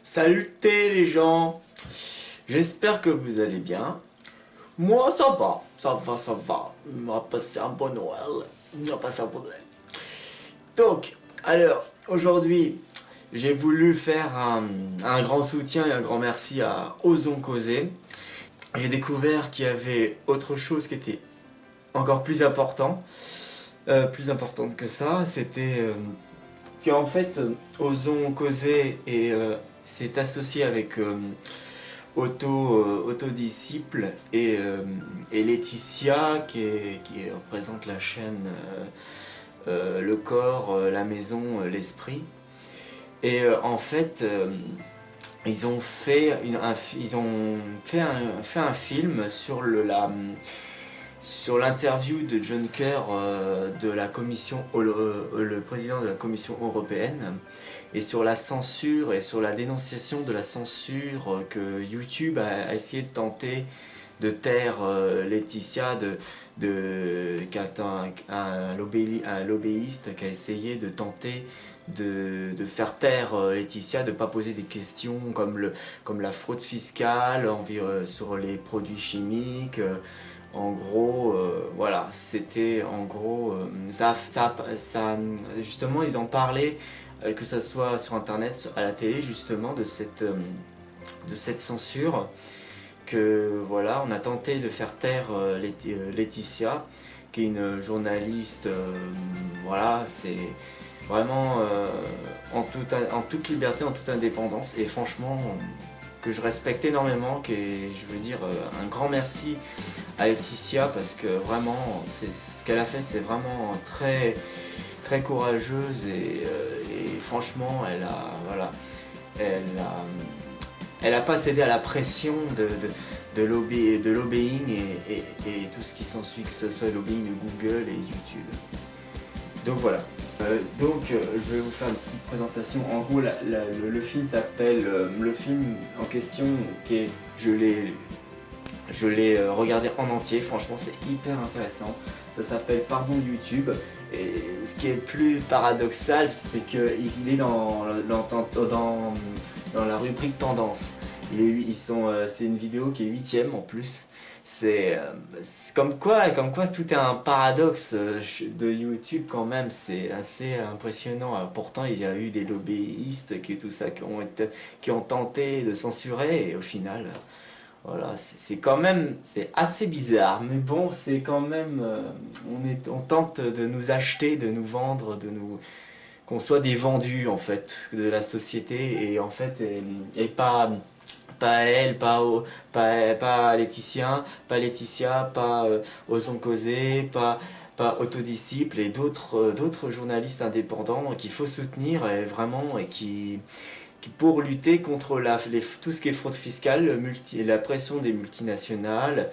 Salutez les gens, j'espère que vous allez bien. Moi ça va, on va passer un bon Noël, on va passer un bon Noël. Donc, alors, aujourd'hui, j'ai voulu faire un grand soutien et un grand merci à Osons Causer. J'ai découvert qu'il y avait autre chose qui était encore plus importante que ça, c'était qu'en fait, Osons Causer s'est associé avec Autodisciple et Laetitia qui représente la chaîne Le corps, la maison, l'esprit. Et en fait, ils ont fait un film sur l'interview de John Kerr, de la commission, le président de la Commission européenne, et sur la censure et sur la dénonciation de la censure que YouTube a essayé de tenter de taire Laetitia, qui est un lobbyiste qui a essayé de tenter de faire taire Laetitia, de ne pas poser des questions comme la fraude fiscale sur les produits chimiques. En gros, voilà, c'était en gros, justement, ils en parlaient, que ce soit sur internet, à la télé, justement, de cette censure, que voilà, on a tenté de faire taire Laetitia, qui est une journaliste, voilà, c'est vraiment en toute liberté, en toute indépendance, et franchement, que je respecte énormément, je veux dire un grand merci à Laetitia, parce que vraiment ce qu'elle a fait, c'est vraiment très très courageuse, et franchement elle a pas cédé à la pression de lobbying et tout ce qui s'ensuit, que ce soit le lobbying de Google et YouTube. Donc voilà. Je vais vous faire une petite présentation. En gros, le film s'appelle, le film en question, je l'ai regardé en entier, franchement c'est hyper intéressant. Ça s'appelle Pardon YouTube. Et ce qui est plus paradoxal, c'est qu'il est dans la rubrique tendance. C'est une vidéo qui est 8ème en plus. C'est comme quoi tout est un paradoxe de YouTube quand même, c'est assez impressionnant. Pourtant il y a eu des lobbyistes qui ont tenté de censurer, et au final, voilà, c'est assez bizarre, mais bon, c'est quand même, on tente de nous acheter, de nous vendre, qu'on soit des vendus en fait de la société, et en fait, et pas elle, pas Laetitia, pas Osons Causer, pas Autodisciple, et d'autres journalistes indépendants qu'il faut soutenir, et vraiment, et qui pour lutter contre tout ce qui est fraude fiscale, la pression des multinationales,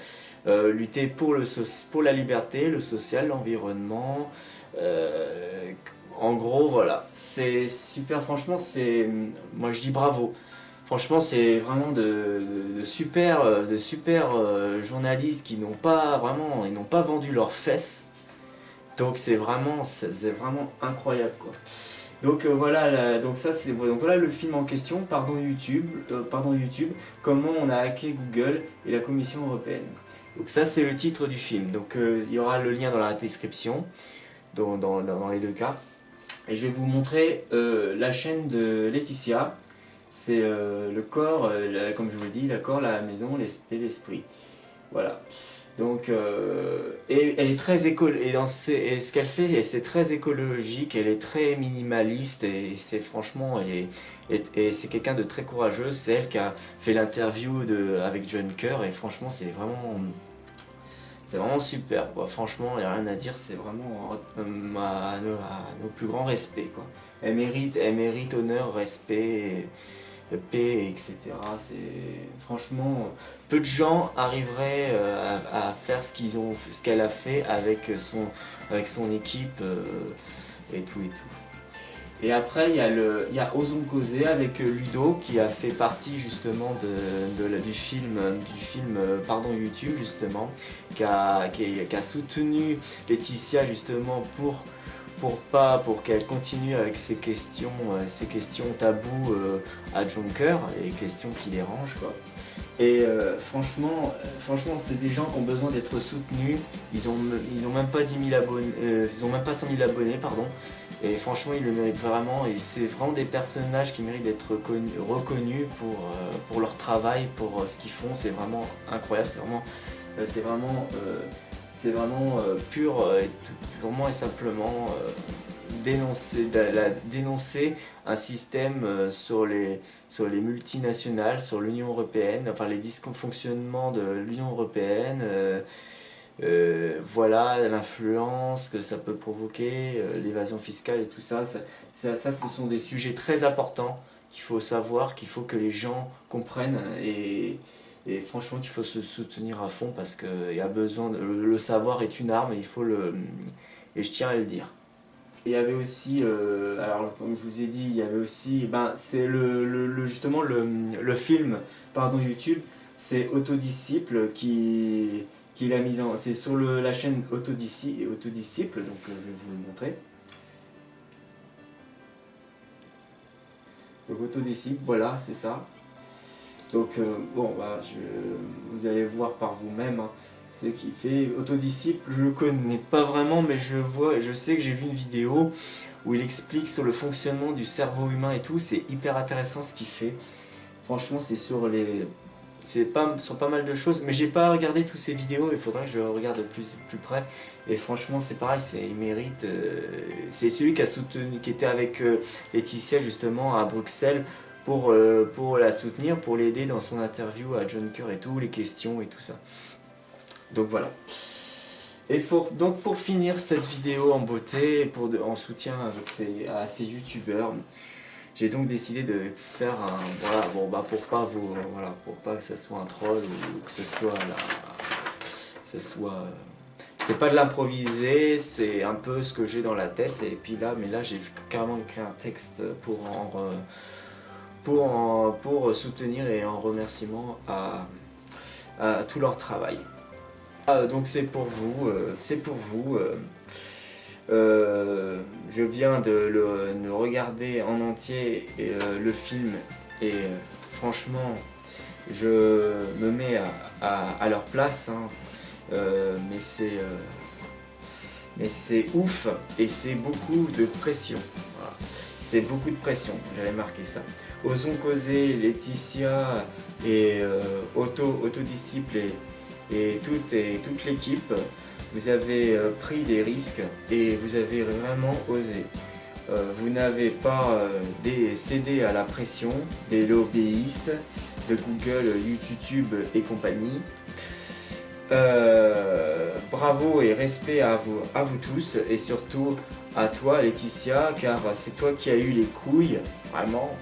lutter pour la liberté, le social, l'environnement. En gros, voilà, c'est super, franchement, moi je dis bravo. Franchement, c'est vraiment de super journalistes qui n'ont pas vraiment, ils n'ont pas vendu leurs fesses. Donc c'est vraiment incroyable, quoi. Donc voilà, donc voilà le film en question, Pardon YouTube, comment on a hacké Google et la Commission européenne. Donc ça, c'est le titre du film. Donc il y aura le lien dans la description, dans les deux cas. Et je vais vous montrer la chaîne de Laetitia. C'est le corps, comme je vous l'ai dit, le corps, la maison, l'esprit. Voilà. Donc, et elle est très et ce qu'elle fait, c'est très écologique, elle est très minimaliste, et c'est franchement, et c'est quelqu'un de très courageux. C'est elle qui a fait l'interview avec John Kerr, et franchement, c'est vraiment super, quoi. Franchement, il n'y a rien à dire, c'est vraiment à nos plus grands respects, quoi. Elle mérite honneur, respect, paix, etc. Franchement, peu de gens arriveraient à faire ce qu'elle a fait avec son équipe, et tout. Et après, il y a Osons Causer avec Ludo, qui a fait partie justement du film Pardon YouTube, justement, qui a soutenu Laetitia justement pour qu'elle continue avec ces questions tabous à Junker, les questions qui dérangent, quoi. Et franchement, c'est des gens qui ont besoin d'être soutenus. Ils ont même pas 10 000 abonnés, ils ont même pas 100 000 abonnés, pardon. Et franchement, ils le méritent vraiment. Et c'est vraiment des personnages qui méritent d'être reconnus pour leur travail, pour ce qu'ils font. C'est vraiment incroyable. C'est vraiment pur purement et simplement dénoncer un système sur les multinationales, sur l'Union Européenne, enfin les dysfonctionnements de l'Union Européenne, voilà l'influence que ça peut provoquer, l'évasion fiscale et tout ça. Ça, ce sont des sujets très importants qu'il faut savoir, qu'il faut que les gens comprennent et franchement qu'il faut se soutenir à fond parce qu'il y a besoin, le savoir est une arme et et je tiens à le dire. Il y avait aussi, alors comme je vous ai dit, il y avait aussi, ben, c'est justement le film, pardon, YouTube, c'est Autodisciple qui l'a mis en, c'est sur la chaîne Autodisciple, donc je vais vous le montrer. Donc Autodisciple, voilà, c'est ça. Donc bon, bah, vous allez voir par vous-même hein, ce qu'il fait. Autodisciple, je le connais pas vraiment, mais je sais que j'ai vu une vidéo où il explique sur le fonctionnement du cerveau humain et tout. C'est hyper intéressant ce qu'il fait. Franchement, sur pas mal de choses, mais j'ai pas regardé toutes ces vidéos. Il faudrait que je regarde de plus près. Et franchement, c'est pareil, il mérite. C'est celui qui était avec Laetitia justement à Bruxelles pour la soutenir, pour l'aider dans son interview à Junker et tout, les questions et tout ça. Donc voilà. Et pour finir cette vidéo en beauté, en soutien à ces youtubeurs, j'ai donc décidé de faire un... Voilà, bon bah pour pas que ça soit un troll ou que ce soit c'est pas de l'improviser, c'est un peu ce que j'ai dans la tête et puis là, mais là j'ai carrément écrit un texte pour soutenir et en remerciement à tout leur travail. Donc c'est pour vous, je viens de regarder en entier le film et franchement je me mets à leur place, hein, mais c'est ouf et c'est beaucoup de pression. Voilà. C'est beaucoup de pression, j'avais marqué ça. Osons causer, Laetitia et Autodisciple et toute l'équipe, vous avez pris des risques et vous avez vraiment osé. Vous n'avez pas cédé à la pression des lobbyistes de Google, YouTube et compagnie. Bravo et respect à vous tous et surtout à toi Laetitia, car c'est toi qui as eu les couilles, vraiment,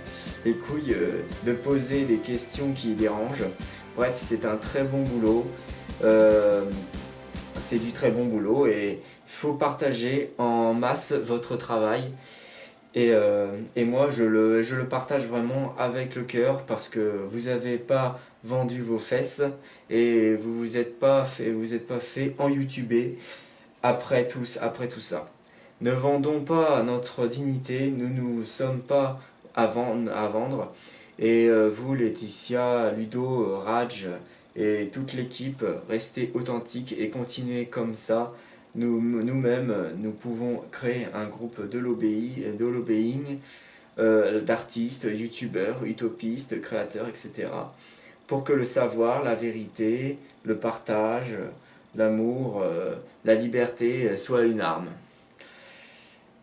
les couilles de poser des questions qui dérangent. Bref, c'est un très bon boulot. C'est du très bon boulot et il faut partager en masse votre travail et moi je le partage vraiment avec le cœur parce que vous n'avez pas vendu vos fesses et vous êtes pas fait en YouTuber après tout ça. Ne vendons pas notre dignité, nous ne sommes pas à vendre et vous Laetitia, Ludo, Raj et toute l'équipe, restez authentiques et continuez comme ça. Nous-mêmes, nous pouvons créer un groupe de lobbying, d'artistes, youtubeurs, utopistes, créateurs, etc. Pour que le savoir, la vérité, le partage, l'amour, la liberté soit une arme.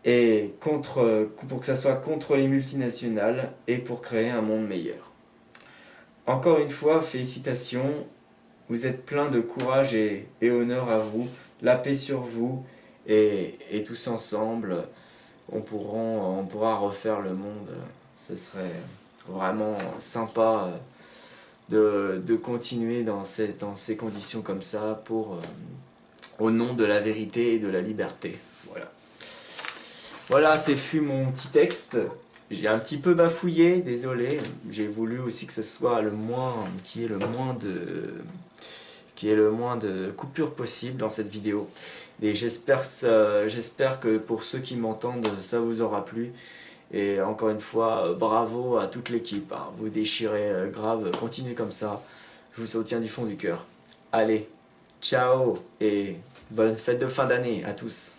Et pour que ça soit contre les multinationales et pour créer un monde meilleur. Encore une fois, félicitations, vous êtes plein de courage et honneur à vous, la paix sur vous, et tous ensemble, on pourra refaire le monde. Ce serait vraiment sympa de continuer dans ces conditions comme ça, au nom de la vérité et de la liberté. Voilà. Voilà, c'est fut mon petit texte. J'ai un petit peu bafouillé, désolé. J'ai voulu aussi que ce soit qu'il y ait le moins de coupures possible dans cette vidéo. Et j'espère que pour ceux qui m'entendent, ça vous aura plu. Et encore une fois, bravo à toute l'équipe, hein. Vous déchirez grave, continuez comme ça. Je vous soutiens du fond du cœur. Allez, ciao et bonne fête de fin d'année à tous.